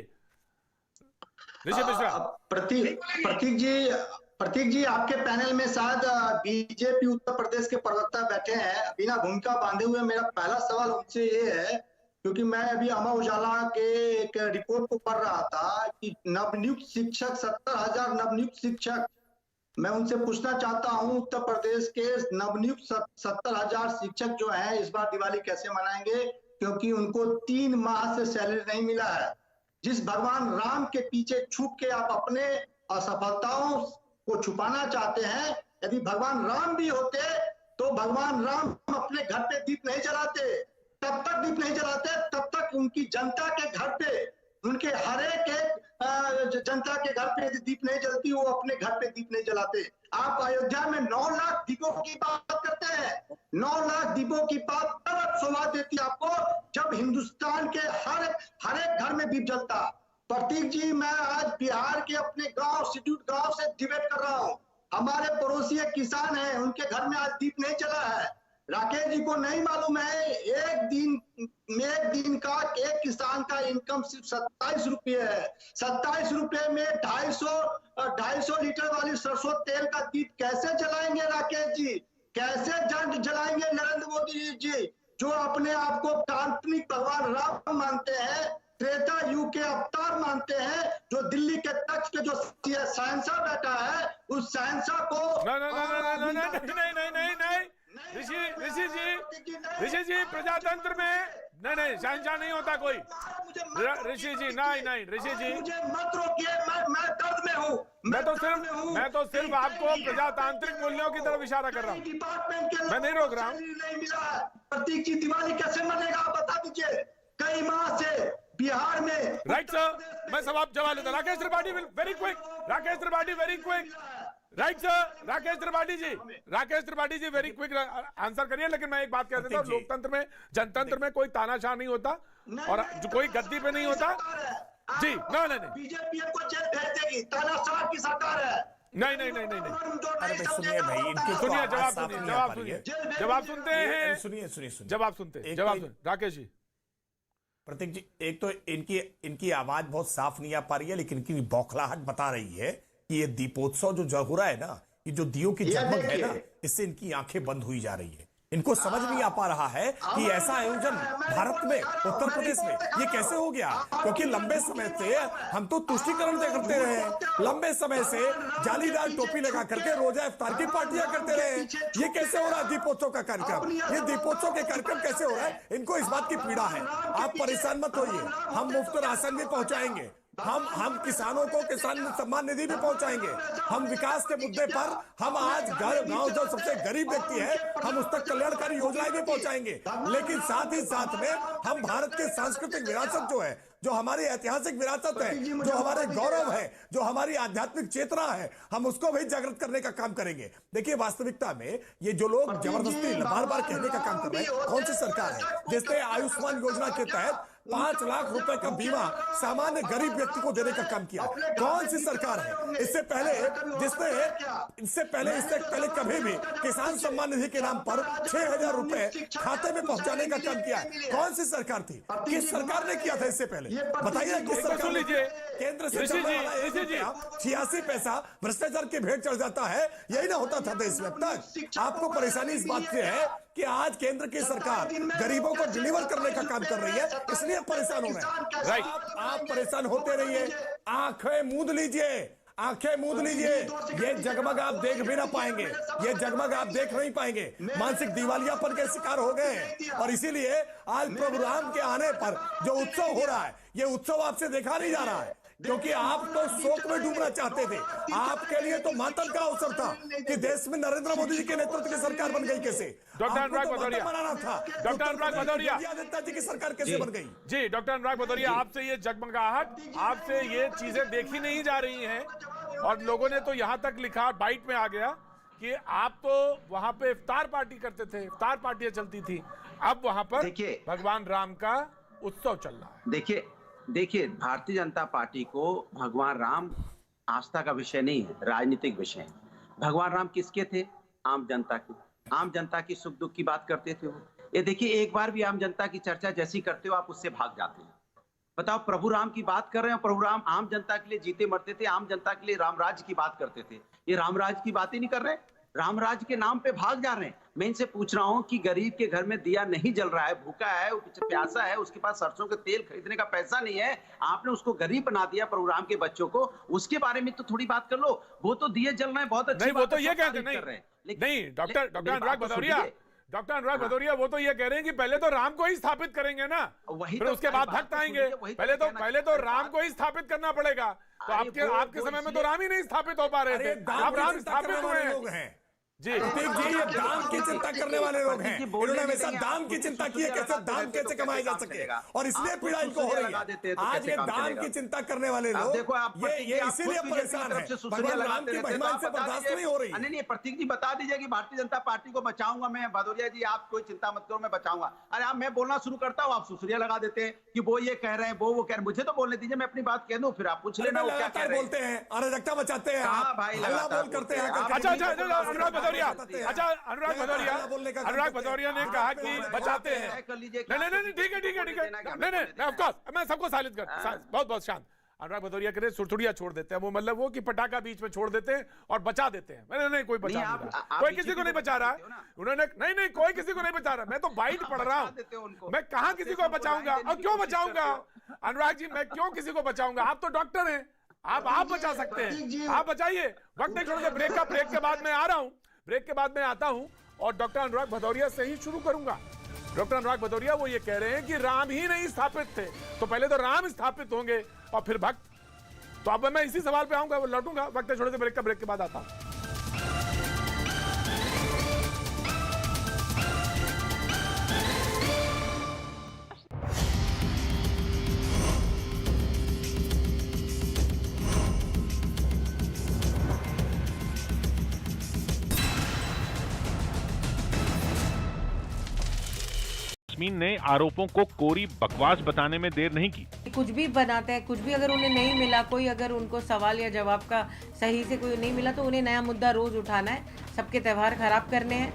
[SPEAKER 1] ऋषि मिश्रा।
[SPEAKER 7] प्रतीक जी आपके पैनल में शायद बीजेपी उत्तर प्रदेश के प्रवक्ता बैठे हैं, बिना भूमिका बांधे हुए। मेरा पहला सवाल उनसे ये है, क्योंकि मैं अभी अमर उजाला के एक रिपोर्ट को पढ़ रहा था कि नवनियुक्त शिक्षक 70,000 नवनियुक्त शिक्षक, मैं उनसे पूछना चाहता हूं उत्तर प्रदेश के नवनियुक्त 70,000 शिक्षक जो हैं इस बार दिवाली कैसे मनाएंगे, क्योंकि उनको 3 माह से सैलरी नहीं मिला है। जिस भगवान राम के पीछे छुप के आप अपने असफलताओं को छुपाना चाहते हैं, यदि भगवान राम भी होते तो भगवान राम अपने घर पे दीप नहीं जलाते, तब तक दीप नहीं जलाते तब तक उनकी जनता के घर पे, उनके हर एक जनता के घर पे यदि दीप नहीं जलती वो अपने घर पे दीप नहीं जलाते। आप अयोध्या में 9 लाख दीपों की बात करते हैं, 9 लाख दीपों की बात तब शोभा देती आपको जब हिंदुस्तान के हर एक घर में दीप जलता। प्रतीक जी, मैं आज बिहार के अपने गांव सिड्यूट गांव से डिबेट कर रहा हूं। हमारे पड़ोसी एक किसान हैं, उनके घर में आज दीप नहीं जला है। राकेश जी को नहीं मालूम है, एक दिन का एक किसान का इनकम सिर्फ 27 रुपये है। 27 रुपये में 250 लीटर वाली सरसों तेल का दीप कैसे जलाएंगे राकेश जी? कैसे जलाएंगे नरेंद्र मोदी जी, जो अपने आप को काल्पनिक भगवान राम मानते हैं, त्रेता युग के अवतार मानते हैं, जो दिल्ली के तख्त पे जो शहंशाह बैठा है उस शहंशाह को
[SPEAKER 1] ऋषि जी प्रजातंत्र में नहीं शहंशाह नहीं होता कोई। ऋषि जी नहीं ऋषि जी,
[SPEAKER 7] मुझे मत रोकिए, मैं दर्द में हूँ।
[SPEAKER 1] मैं तो सिर्फ आपको प्रजातांत्रिक मूल्यों की तरफ इशारा कर रहा हूँ, मैं नहीं रोक रहा हूँ।
[SPEAKER 7] नहीं मिला। प्रतीक जी दिवाली कैसे मनेगा आप बता दीजिए? कई माह से बिहार में।
[SPEAKER 1] राइट सर, मैं जवाब लेता। Rakesh Tripathi very quick, Rakesh Tripathi very quick. Right sir, Rakesh Tripathi ji very quick answer करिए। लेकिन मैं एक बात कह देता हूँ, लोकतंत्र में, जनतंत्र में कोई तानाशाह नहीं होता और जो कोई गद्दी पे नहीं होता जी। नहीं,
[SPEAKER 7] बीजेपी को जेल भेज देगी, तानाशाह की सरकार है।
[SPEAKER 1] नहीं।
[SPEAKER 5] अरे सुनिए भाई, इनके
[SPEAKER 1] सुनिए, जवाब सुनते हैं।
[SPEAKER 5] सुनिए
[SPEAKER 1] जवाब सुनते, राकेश जी।
[SPEAKER 5] प्रतीक जी, एक तो इनकी आवाज बहुत साफ नहीं आ पा रही है, लेकिन इनकी बौखलाहट बता रही है कि ये दीपोत्सव जो हो रहा है ना, ये जो दियों की जगमग है ना, इससे इनकी आंखें बंद हुई जा रही है। इनको समझ नहीं आ पा रहा है कि ऐसा आयोजन भारत में, उत्तर प्रदेश में ये कैसे हो गया। क्योंकि लंबे समय से हम तो तुष्टीकरण करते रहे हैं, लंबे समय से जालीदार टोपी लगा करके रोजा इफ्तार की पार्टियां करते रहे हैं। ये कैसे हो रहा है दीपोत्सव का कार्यक्रम? ये दीपोत्सव के कार्यक्रम कैसे हो रहा है? इनको इस बात की पीड़ा है। आप परेशान मत होइए, हम मुफ्त राशन भी पहुंचाएंगे, हम किसानों को किसान सम्मान निधि भी पहुंचाएंगे, हम विकास के मुद्दे पर हम आज गांव जो सबसे गरीब व्यक्ति है, हम उस तक कल्याणकारी योजनाएं भी पहुंचाएंगे। लेकिन साथ ही साथ में हम भारत के सांस्कृतिक विरासत जो है, जो हमारी ऐतिहासिक विरासत है, जो हमारे गौरव है, जो हमारी आध्यात्मिक चेतना है, हम उसको भी जागृत करने का काम करेंगे। देखिए, वास्तविकता में ये जो लोग जबरदस्ती बार बार कहने का काम कर रहे हैं, कौन सी सरकार है जिसने आयुष्मान योजना के तहत 5 लाख रुपए का बीमा सामान्य गरीब व्यक्ति को देने का काम किया? कौन सी सरकार है इससे पहले कभी भी किसान सम्मान निधि के नाम पर 6,000 रुपए खाते में पहुंचाने का काम किया? कौन सी सरकार थी? किस सरकार ने किया था इससे पहले? बताइए, किस सरकार ने? केंद्र से 86 पैसा भ्रष्टाचार की भेंट चढ़ जाता है, यही ना होता था देश में अब तक? आपको परेशानी इस बात से है कि आज केंद्र की सरकार गरीबों को डिलीवर करने का काम कर रही है, इसलिए परेशान हो रहे हैं। आप परेशान होते रहिए, आंखें मूंद लीजिए। ये जगमग आप देख भी ना पाएंगे, ये जगमग आप देख नहीं पाएंगे। मानसिक दिवालियापन के शिकार हो गए हैं और इसीलिए आज प्रभु राम के आने पर जो उत्सव हो रहा है, ये उत्सव आपसे देखा नहीं जा रहा है, क्योंकि आप तो शोक में डूबना चाहते थे। आपके लिए तो मातम का अवसर था कि देश में नरेंद्र मोदी जी के नेतृत्व की सरकार बन गई कैसे।
[SPEAKER 1] डॉक्टर अनुराग भदौरिया
[SPEAKER 5] मनाना था,
[SPEAKER 1] डॉक्टर अनुराग भदौरिया
[SPEAKER 5] आदित्य जी की सरकार कैसे बन गई?
[SPEAKER 1] जी, डॉक्टर अनुराग भदौरिया, आपसे ये जगमगाहट, आपसे ये चीजें देखी नहीं जा रही हैं और लोगों ने तो यहां तक लिखा, बाइट में आ गया कि आप तो वहां पे इफ्तार पार्टी करते थे, इफ्तार पार्टियां चलती थी, अब वहां पर भगवान राम का उत्सव चल रहा है।
[SPEAKER 4] देखिए, भारतीय जनता पार्टी को भगवान राम आस्था का विषय नहीं है, राजनीतिक विषय है। भगवान राम किसके थे? आम जनता के। आम जनता की सुख दुख की बात करते थे वो। ये देखिए, एक बार भी आम जनता की चर्चा जैसी करते हो आप उससे भाग जाते हैं। बताओ, प्रभु राम की बात कर रहे हैं, प्रभु राम आम जनता के लिए जीते मरते थे, आम जनता के लिए राम राज्य की बात करते थे। ये राम राज्य की बात ही नहीं कर रहे, राम राज्य के नाम पे भाग जा रहे हैं। मैं इनसे पूछ रहा हूं कि गरीब के घर में दिया नहीं जल रहा है, भूखा है, प्यासा है, उसके पास सरसों के तेल खरीदने का पैसा नहीं है, आपने उसको गरीब बना दिया प्रभु राम के बच्चों को, उसके बारे में तो थोड़ी बात कर लो। वो तो दिए जल रहे हैं, बहुत अच्छी
[SPEAKER 1] बात, वो तो ये कहते नहीं, डॉक्टर अनुराग भदौरिया वो तो ये कह रहे हैं कि पहले तो राम को ही स्थापित करेंगे ना, फिर उसके बाद भक्त आएंगे। पहले तो राम को ही स्थापित करना पड़ेगा। तो आपके समय में तो राम ही नहीं स्थापित हो पा रहे थे, अब राम स्थापित हुए हैं। जी,
[SPEAKER 5] प्रतीक जी, ये दाम की चिंता करने वाले लोग हैं, इन्होंने हमेशा दाम की चिंता की है, कैसे दाम कैसे कमाए जा सके, और इसलिए पीड़ा इनको हो रही है। आज ये दाम की चिंता करने वाले लोग ये इसीलिए परेशान है, भगवान राम की महिमा से बर्दाश्त नहीं हो रही।
[SPEAKER 4] नहीं, प्रतीक जी बता दीजिए कि भारतीय जनता पार्टी को बचाऊंगा मैं। भदौरिया जी, आप कोई चिंता मत करो, मैं बचाऊंगा। अरे आप, मैं बोलना शुरू करता हूँ, आप सुसरिया लगा देते हैं कि वो ये कह रहे हैं, वो कह रहे हैं। मुझे तो बोलने दीजिए, मैं अपनी बात कह दूं, फिर आप पूछ लेना वो क्या कह रहे हैं।
[SPEAKER 5] बोलते हैं, अराजकता बचाते हैं, हल्ला बोल करते हैं।
[SPEAKER 1] अनुराग भदौरिया ने कहा कि बचाते हैं। नहीं, ठीक है, नहीं, ऑफ कोर्स मैं सबको सालित कर, बहुत शांत। अनुराग भदौरिया कह रहे सुरसुड़िया छोड़ देते हैं, वो मतलब वो कि पटाखा बीच में छोड़ देते हैं और बचा देते हैं। मैंने नहीं, कोई बचा नहीं रहा, कोई किसी को नहीं बचा रहा है। उन्होंने नहीं, कोई किसी को नहीं बचा रहा। मैं तो बाइट पढ़ रहा हूँ, मैं कहाँ किसी को बचाऊंगा और क्यों बचाऊंगा? अनुराग जी, मैं क्यों किसी को बचाऊंगा? आप तो डॉक्टर हैं, आप बचा सकते हैं, आप बचाइए। वक्त नहीं छोड़ोगे, ब्रेक के बाद मैं आ रहा हूँ, ब्रेक के बाद मैं आता हूं और डॉक्टर अनुराग भदौरिया से ही शुरू करूंगा। डॉक्टर अनुराग भदौरिया वो ये कह रहे हैं कि राम ही नहीं स्थापित थे, तो पहले तो राम स्थापित होंगे और फिर भक्त। तो अब मैं इसी सवाल पे आऊंगा, लौटूंगा वक्त छोड़े से ब्रेक के बाद आता हूं।
[SPEAKER 8] यास्मीन ने आरोपों को कोरी बकवास बताने में देर नहीं की।
[SPEAKER 9] कुछ भी बनाते हैं, कुछ भी अगर उन्हें नहीं मिला, कोई अगर उनको सवाल या जवाब का सही से कोई नहीं मिला तो उन्हें नया मुद्दा रोज उठाना है, सबके त्योहार खराब करने हैं।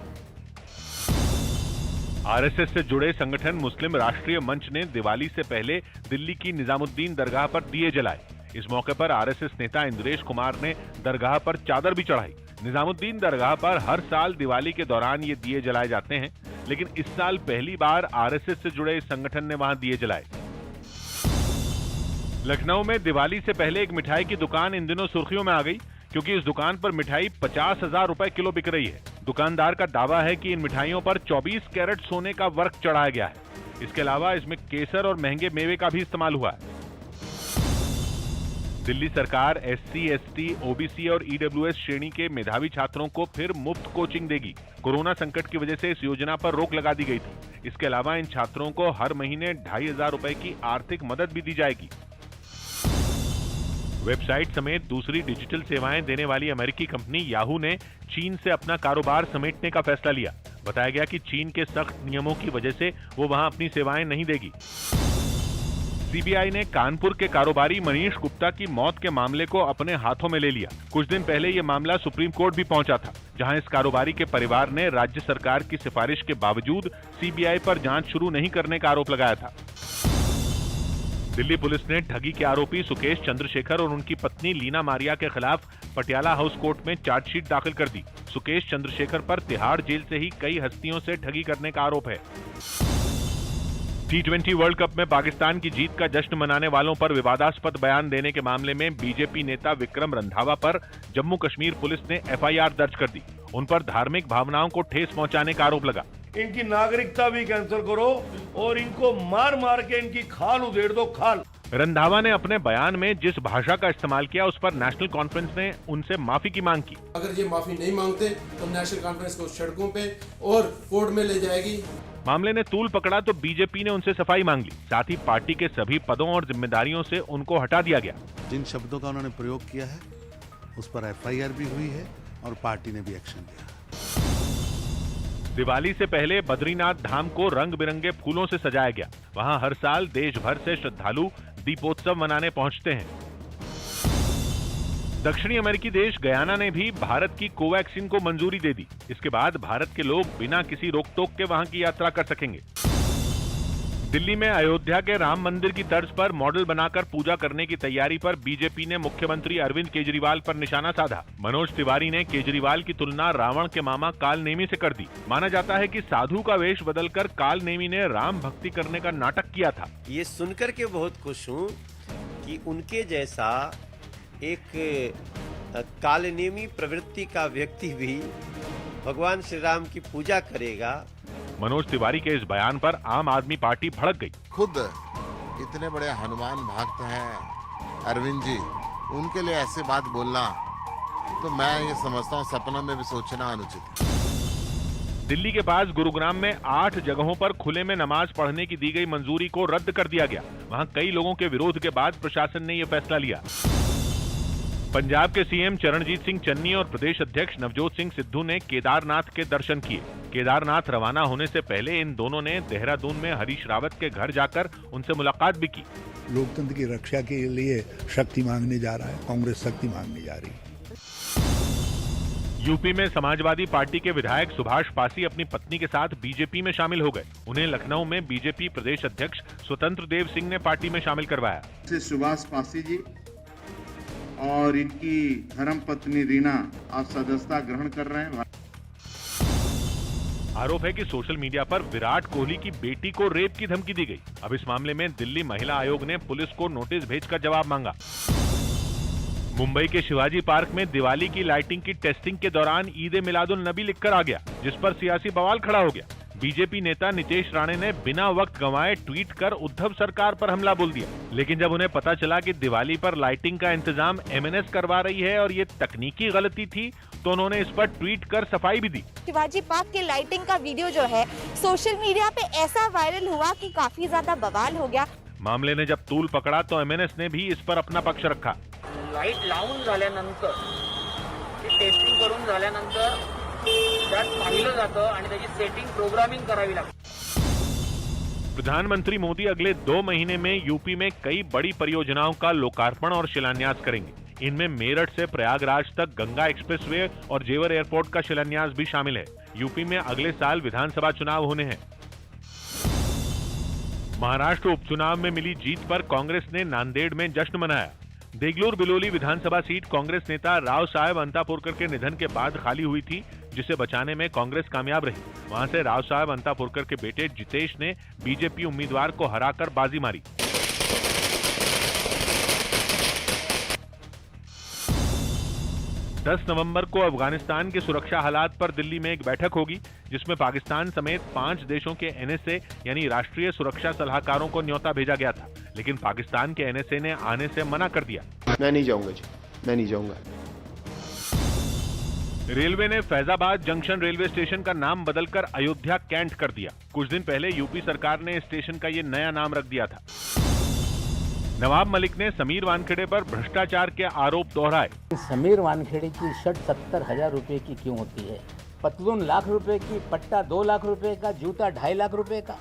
[SPEAKER 8] आरएसएस से जुड़े संगठन मुस्लिम राष्ट्रीय मंच ने दिवाली से पहले दिल्ली की निजामुद्दीन दरगाह पर दिए जलाए। इस मौके पर आरएसएस नेता इंद्रेश कुमार ने दरगाह पर चादर भी चढ़ाई। निजामुद्दीन दरगाह पर हर साल दिवाली के दौरान ये दिए जलाए जाते हैं, लेकिन इस साल पहली बार आरएसएस से जुड़े इस संगठन ने वहां दिए जलाए। लखनऊ में दिवाली से पहले एक मिठाई की दुकान इन दिनों सुर्खियों में आ गई, क्योंकि इस दुकान पर मिठाई 50,000 रुपए किलो बिक रही है। दुकानदार का दावा है कि इन मिठाइयों पर 24 कैरेट सोने का वर्क चढ़ाया गया है। इसके अलावा इसमें केसर और महंगे मेवे का भी इस्तेमाल हुआ है। दिल्ली सरकार एससी, एसटी, ओबीसी और ईडब्ल्यूएस श्रेणी के मेधावी छात्रों को फिर मुफ्त कोचिंग देगी। कोरोना संकट की वजह से इस योजना पर रोक लगा दी गई थी। इसके अलावा इन छात्रों को हर महीने 2,500 रुपए की आर्थिक मदद भी दी जाएगी। वेबसाइट समेत दूसरी डिजिटल सेवाएं देने वाली अमेरिकी कंपनी याहू ने चीन से अपना कारोबार समेटने का फैसला लिया। बताया गया कि चीन के सख्त नियमों की वजह से वो वहां अपनी सेवाएं नहीं देगी। सीबीआई ने कानपुर के कारोबारी मनीष गुप्ता की मौत के मामले को अपने हाथों में ले लिया। कुछ दिन पहले ये मामला सुप्रीम कोर्ट भी पहुंचा था, जहां इस कारोबारी के परिवार ने राज्य सरकार की सिफारिश के बावजूद सीबीआई पर जांच शुरू नहीं करने का आरोप लगाया था। दिल्ली पुलिस ने ठगी के आरोपी सुकेश चंद्रशेखर और उनकी पत्नी लीना मारिया के खिलाफ पटियाला हाउस कोर्ट में चार्जशीट दाखिल कर दी। सुकेश चंद्रशेखर पर तिहाड़ जेल से ही कई हस्तियों से ठगी करने का आरोप है। T20 वर्ल्ड कप में पाकिस्तान की जीत का जश्न मनाने वालों पर विवादास्पद बयान देने के मामले में बीजेपी नेता विक्रम रंधावा पर जम्मू कश्मीर पुलिस ने एफआईआर दर्ज कर दी। उन पर धार्मिक भावनाओं को ठेस पहुंचाने का आरोप लगा।
[SPEAKER 10] इनकी नागरिकता भी कैंसिल करो और इनको मार मार के इनकी खाल उधेड़ दो, खाल।
[SPEAKER 8] रंधावा ने अपने बयान में जिस भाषा का इस्तेमाल किया उस पर नेशनल कॉन्फ्रेंस ने उनसे माफी की मांग की।
[SPEAKER 11] अगर ये माफी नहीं मांगते तो नेशनल कॉन्फ्रेंस को सड़कों पे और कोर्ट में ले जाएगी।
[SPEAKER 8] मामले ने तूल पकड़ा तो बीजेपी ने उनसे सफाई मांग ली। साथ ही पार्टी के सभी पदों और जिम्मेदारियों से उनको हटा दिया गया।
[SPEAKER 12] जिन शब्दों का उन्होंने प्रयोग किया है उस पर एफआईआर भी हुई है और पार्टी ने भी एक्शन लिया।
[SPEAKER 8] दिवाली से पहले बद्रीनाथ धाम को रंग बिरंगे फूलों से सजाया गया। वहां हर साल देश भर से श्रद्धालु दीपोत्सव मनाने पहुंचते हैं। दक्षिणी अमेरिकी देश गयाना ने भी भारत की कोवैक्सीन को मंजूरी दे दी। इसके बाद भारत के लोग बिना किसी रोक टोक के वहां की यात्रा कर सकेंगे। दिल्ली में अयोध्या के राम मंदिर की तर्ज पर मॉडल बनाकर पूजा करने की तैयारी पर बीजेपी ने मुख्यमंत्री अरविंद केजरीवाल पर निशाना साधा। मनोज तिवारी ने केजरीवाल की तुलना रावण के मामा काल नेमी से कर दी। माना जाता है कि साधु का वेश बदलकर काल नेमी ने राम भक्ति करने का नाटक किया था।
[SPEAKER 13] ये सुनकर के बहुत खुश हूँ कि उनके जैसा एक कालनेमी प्रवृत्ति का व्यक्ति भी भगवान श्री राम की पूजा करेगा।
[SPEAKER 8] मनोज तिवारी के इस बयान पर आम आदमी पार्टी भड़क गई।
[SPEAKER 14] खुद इतने बड़े हनुमान भक्त हैं अरविंद जी, उनके लिए ऐसे बात बोलना तो मैं ये समझता हूँ सपना में भी सोचना अनुचित है।
[SPEAKER 8] दिल्ली के पास गुरुग्राम में 8 जगहों पर खुले में नमाज पढ़ने की दी गई मंजूरी को रद्द कर दिया गया। वहां कई लोगों के विरोध के बाद प्रशासन ने यह फैसला लिया। पंजाब के सीएम चरणजीत सिंह चन्नी और प्रदेश अध्यक्ष नवजोत सिंह सिद्धू ने केदारनाथ के दर्शन किए। केदारनाथ रवाना होने से पहले इन दोनों ने देहरादून में हरीश रावत के घर जाकर उनसे मुलाकात भी की।
[SPEAKER 12] लोकतंत्र की रक्षा के लिए शक्ति मांगने जा रहा है, कांग्रेस शक्ति मांगने जा रही है।
[SPEAKER 8] यूपी में समाजवादी पार्टी के विधायक सुभाष पासी अपनी पत्नी के साथ बीजेपी में शामिल हो गए। उन्हें लखनऊ में बीजेपी प्रदेश अध्यक्ष स्वतंत्र देव सिंह ने पार्टी में शामिल करवाया।
[SPEAKER 6] सुभाष पासी जी और इनकी धर्मपत्नी रीना आज सदस्यता ग्रहण कर रहे हैं।
[SPEAKER 8] आरोप है कि सोशल मीडिया पर विराट कोहली की बेटी को रेप की धमकी दी गई। अब इस मामले में दिल्ली महिला आयोग ने पुलिस को नोटिस भेजकर जवाब मांगा। मुंबई के शिवाजी पार्क में दिवाली की लाइटिंग की टेस्टिंग के दौरान ईद ए मिलादुन नबी लिखकर आ गया, जिस पर सियासी बवाल खड़ा हो गया। बीजेपी नेता नीतीश राणे ने बिना वक्त गंवाए ट्वीट कर उद्धव सरकार पर हमला बोल दिया। लेकिन जब उन्हें पता चला कि दिवाली पर लाइटिंग का इंतजाम एमएनएस करवा रही है और ये तकनीकी गलती थी, तो उन्होंने इस पर ट्वीट कर सफाई भी दी।
[SPEAKER 15] शिवाजी पार्क के लाइटिंग का वीडियो जो है सोशल मीडिया पे ऐसा वायरल हुआ कि काफी ज्यादा बवाल हो गया।
[SPEAKER 8] मामले ने जब तूल पकड़ा तो एमएनएस ने भी इस पर अपना पक्ष रखा।
[SPEAKER 16] लाईट लावून झाल्यानंतर टेस्टिंग करून झाल्यानंतर त्यात पाहिलं जातं आणि त्याची सेटिंग प्रोग्रामिंग करावी लागते।
[SPEAKER 8] प्रधानमंत्री मोदी अगले 2 महीने में यूपी में कई बड़ी परियोजनाओं का लोकार्पण और शिलान्यास करेंगे। इनमें मेरठ से प्रयागराज तक गंगा एक्सप्रेसवे और जेवर एयरपोर्ट का शिलान्यास भी शामिल है। यूपी में अगले साल विधानसभा चुनाव होने हैं। महाराष्ट्र उपचुनाव में मिली जीत पर कांग्रेस ने नांदेड़ में जश्न मनाया। देगलूर बिलोली विधानसभा सीट कांग्रेस नेता राव साहेब अंतापुरकर के निधन के बाद खाली हुई थी, जिसे बचाने में कांग्रेस कामयाब रही। वहां से राव साहेब अंतापुरकर के बेटे जितेश ने बीजेपी उम्मीदवार को हराकर बाजी मारी। दस नवंबर को अफगानिस्तान के सुरक्षा हालात पर दिल्ली में एक बैठक होगी, जिसमें पाकिस्तान समेत 5 देशों के एनएसए यानी राष्ट्रीय सुरक्षा सलाहकारों को न्योता भेजा गया था, लेकिन पाकिस्तान के एनएसए ने आने से मना कर दिया।
[SPEAKER 17] मैं नहीं जाऊंगा जी, मैं नहीं जाऊंगा।
[SPEAKER 8] रेलवे ने फैजाबाद जंक्शन रेलवे स्टेशन का नाम बदलकर अयोध्या कैंट कर दिया। कुछ दिन पहले यूपी सरकार ने स्टेशन का ये नया नाम रख दिया था। नवाब मलिक ने समीर वानखेड़े पर भ्रष्टाचार के आरोप दोहराए।
[SPEAKER 18] समीर वानखेड़े की शर्ट 70,000 रुपए की क्यों होती है? पतलून लाख रुपए की, पट्टा 2 लाख रुपए का, जूता 2.5 लाख रुपए का।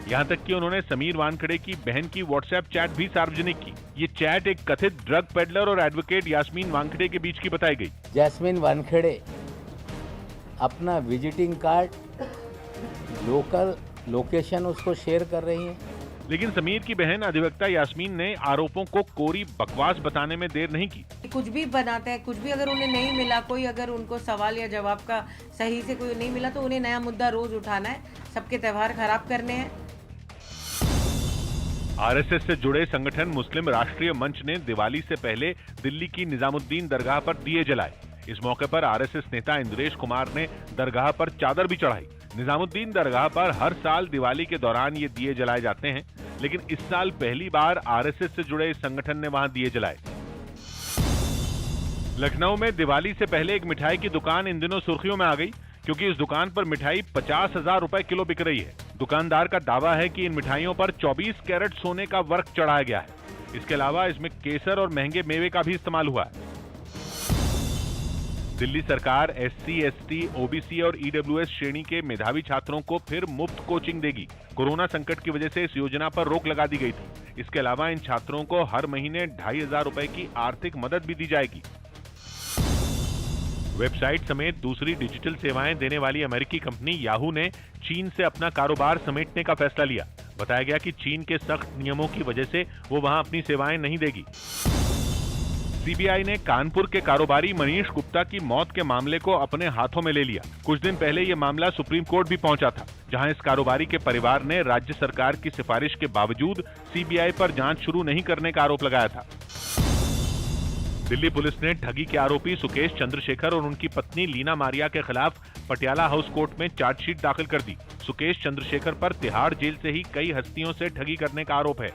[SPEAKER 8] यहाँ तक कि उन्होंने समीर वानखेड़े की बहन की व्हाट्सएप चैट भी सार्वजनिक की। ये चैट एक कथित ड्रग पेडलर और एडवोकेट यास्मीन वानखेड़े के बीच की बताई गई।
[SPEAKER 18] जैस्मीन वानखेड़े अपना विजिटिंग कार्ड, लोकल लोकेशन उसको शेयर कर रही है।
[SPEAKER 8] लेकिन समीर की बहन अधिवक्ता यास्मीन ने आरोपों को कोरी बकवास बताने में देर नहीं की।
[SPEAKER 9] कुछ भी बनाते हैं, कुछ भी अगर उन्हें नहीं मिला, कोई अगर उनको सवाल या जवाब का सही से कोई नहीं मिला तो उन्हें नया मुद्दा रोज उठाना है, सबके त्योहार खराब करने हैं।
[SPEAKER 8] आरएसएस से जुड़े संगठन मुस्लिम राष्ट्रीय मंच ने दिवाली से पहले दिल्ली की निजामुद्दीन दरगाह पर दिए जलाए। इस मौके पर आरएसएस नेता इंद्रेश कुमार ने दरगाह पर चादर भी चढ़ाई। निजामुद्दीन दरगाह पर हर साल दिवाली के दौरान ये दिए जलाए जाते हैं, लेकिन इस साल पहली बार आरएसएस से जुड़े इस संगठन ने वहां दिए जलाए। लखनऊ में दिवाली से पहले एक मिठाई की दुकान इन दिनों सुर्खियों में आ गई, क्योंकि इस दुकान पर मिठाई 50,000 रुपए किलो बिक रही है। दुकानदार का दावा है कि इन मिठाइयों पर 24 कैरेट सोने का वर्क चढ़ाया गया है। इसके अलावा इसमें केसर और महंगे मेवे का भी इस्तेमाल हुआ है। दिल्ली सरकार एससी, एसटी, ओबीसी और ईडब्ल्यूएस श्रेणी के मेधावी छात्रों को फिर मुफ्त कोचिंग देगी। कोरोना संकट की वजह से इस योजना पर रोक लगा दी गई थी। इसके अलावा इन छात्रों को हर महीने 2,500 रुपए की आर्थिक मदद भी दी जाएगी। वेबसाइट समेत दूसरी डिजिटल सेवाएं देने वाली अमेरिकी कंपनी याहू ने चीन से अपना कारोबार समेटने का फैसला लिया। बताया गया कि चीन के सख्त नियमों की वजह से वो वहां अपनी सेवाएं नहीं देगी। सीबीआई ने कानपुर के कारोबारी मनीष गुप्ता की मौत के मामले को अपने हाथों में ले लिया। कुछ दिन पहले ये मामला सुप्रीम कोर्ट भी पहुंचा था, जहां इस कारोबारी के परिवार ने राज्य सरकार की सिफारिश के बावजूद सीबीआई पर जांच शुरू नहीं करने का आरोप लगाया था। दिल्ली पुलिस ने ठगी के आरोपी सुकेश चंद्रशेखर और उनकी पत्नी लीना मारिया के खिलाफ पटियाला हाउस कोर्ट में चार्जशीट दाखिल कर दी। सुकेश चंद्रशेखर पर तिहाड़ जेल से ही कई हस्तियों से ठगी करने का आरोप है।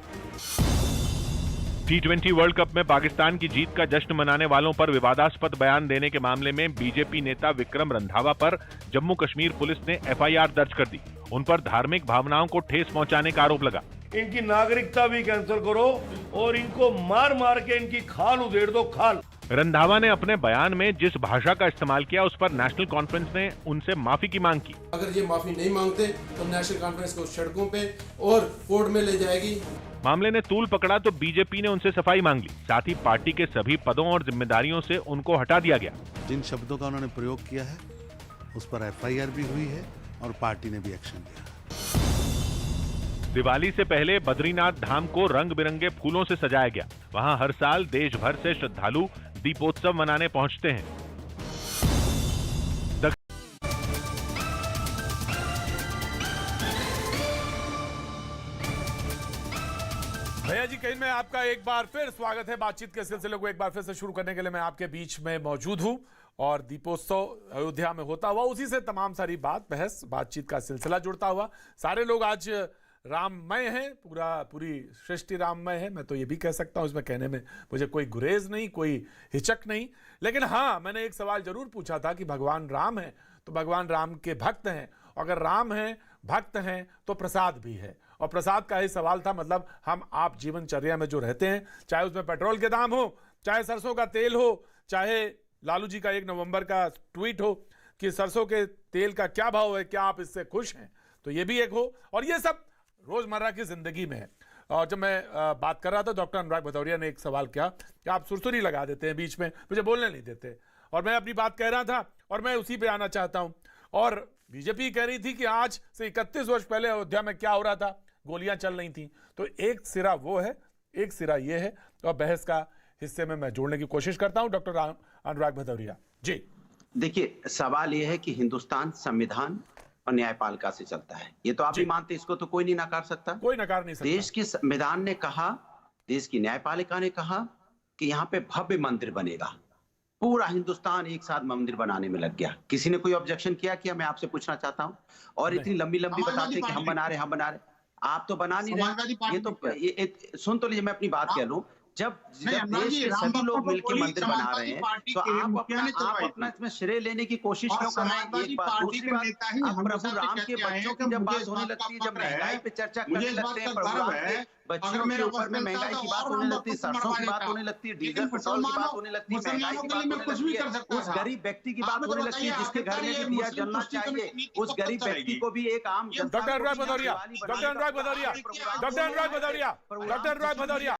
[SPEAKER 8] T20 वर्ल्ड कप में पाकिस्तान की जीत का जश्न मनाने वालों पर विवादास्पद बयान देने के मामले में बीजेपी नेता विक्रम रंधावा पर जम्मू कश्मीर पुलिस ने एफआईआर दर्ज कर दी। उन पर धार्मिक भावनाओं को ठेस पहुंचाने का आरोप लगा।
[SPEAKER 10] इनकी नागरिकता भी कैंसिल करो और इनको मार मार के इनकी खाल उधेड़ दो, खाल।
[SPEAKER 8] रंधावा ने अपने बयान में जिस भाषा का इस्तेमाल किया उस पर नेशनल कॉन्फ्रेंस ने उनसे माफी की मांग की।
[SPEAKER 11] अगर ये माफी नहीं मांगते तो नेशनल कॉन्फ्रेंस को सड़कों पे और कोर्ट में ले जाएगी।
[SPEAKER 8] मामले ने तूल पकड़ा तो बीजेपी ने उनसे सफाई मांग ली। साथ ही पार्टी के सभी पदों और जिम्मेदारियों से उनको हटा दिया गया।
[SPEAKER 12] जिन शब्दों का उन्होंने प्रयोग किया है उस पर एफआईआर भी हुई है और पार्टी ने भी एक्शन लिया।
[SPEAKER 8] दिवाली से पहले बद्रीनाथ धाम को रंग बिरंगे फूलों से सजाया गया। वहां हर साल देश भर से श्रद्धालु दीपोत्सव मनाने पहुंचते हैं।
[SPEAKER 1] भैया जी, कहीं में आपका एक बार फिर स्वागत है। बातचीत के सिलसिले को एक बार फिर से शुरू करने के लिए मैं आपके बीच में मौजूद हूं और दीपोत्सव अयोध्या में होता हुआ उसी से तमाम सारी बातचीत का सिलसिला जुड़ता हुआ। सारे लोग आज राममय है, पूरी सृष्टि राममय है। मैं तो ये भी कह सकता हूं, इसमें कहने में मुझे कोई गुरेज नहीं, कोई हिचक नहीं। लेकिन हाँ, मैंने एक सवाल जरूर पूछा था कि भगवान राम है तो भगवान राम के भक्त हैं, अगर राम हैं, भक्त हैं तो प्रसाद भी है। और प्रसाद का ही सवाल था। मतलब हम आप जीवनचर्या में जो रहते हैं, चाहे उसमें पेट्रोल के दाम हो, चाहे सरसों का तेल हो, चाहे लालू जी का 1 नवंबर का ट्वीट हो कि सरसों के तेल का क्या भाव है, क्या आप इससे खुश हैं, तो ये भी एक हो। और ये सब रोजमर्रा की जिंदगी में है। और जब मैं बात कर रहा था, डॉक्टर अनुराग भदौरिया ने एक सवाल किया कि आप सुरसुरी लगा देते हैं बीच में, मुझे बोलने नहीं देते, और मैं अपनी बात कह रहा था और मैं उसी पे आना चाहता हूं। और बीजेपी कह रही थी कि आज से 31 वर्ष पहले अयोध्या में क्या हो रहा था, गोलियां चल रही थी। तो एक सिरा वो है, एक सिरा ये है, और बहस का हिस्से में मैं जोड़ने की कोशिश करता हूं डॉक्टर अनुराग भदौरिया जी।
[SPEAKER 4] देखिए, सवाल यह है कि हिंदुस्तान संविधान और न्यायपालिका से चलता है, ये तो आप भी मानते हैं, इसको तो कोई नहीं नकार सकता,
[SPEAKER 1] कोई नकार नहीं सकता।
[SPEAKER 4] देश के संविधान ने कहा, देश की न्यायपालिका ने कहा कि यहाँ पे भव्य मंदिर बनेगा। पूरा हिंदुस्तान एक साथ मंदिर बनाने में लग गया। किसी ने कोई ऑब्जेक्शन किया? मैं आपसे पूछना चाहता हूँ। और इतनी लंबी बताते हैं कि हम बना रहे, आप तो बना नहीं रहे। ये तो सुन तो लीजिए, मैं अपनी बात कह लूं। जब देश के सभी लोग मिलकर मंदिर बना रहे हैं, तो आप अपना इसमें श्रेय लेने की कोशिश क्यों कर रहे हैं? एक बात। दूसरी बात, आप प्रभु राम के बच्चों की जब बात होने लगती है, जब महंगाई पे चर्चा करने लगते हैं, प्रभु राम के बच्चों के ऊपर में महंगाई की बात होने लगती है, सरसों की बात होने लगती है, डीजल पेट्रोल की बात होने लगती है, महंगाई की बात होने लगती है, उस गरीब व्यक्ति की बात होने लगती है जिसके घर में भी दिया जलना चाहिए, उस गरीब व्यक्ति को भी एक आम जनता।
[SPEAKER 1] Doctor Anurag Bhadauria, doctor Anurag Bhadauria, doctor Anurag Bhadauria, doctor Anurag Bhadauria.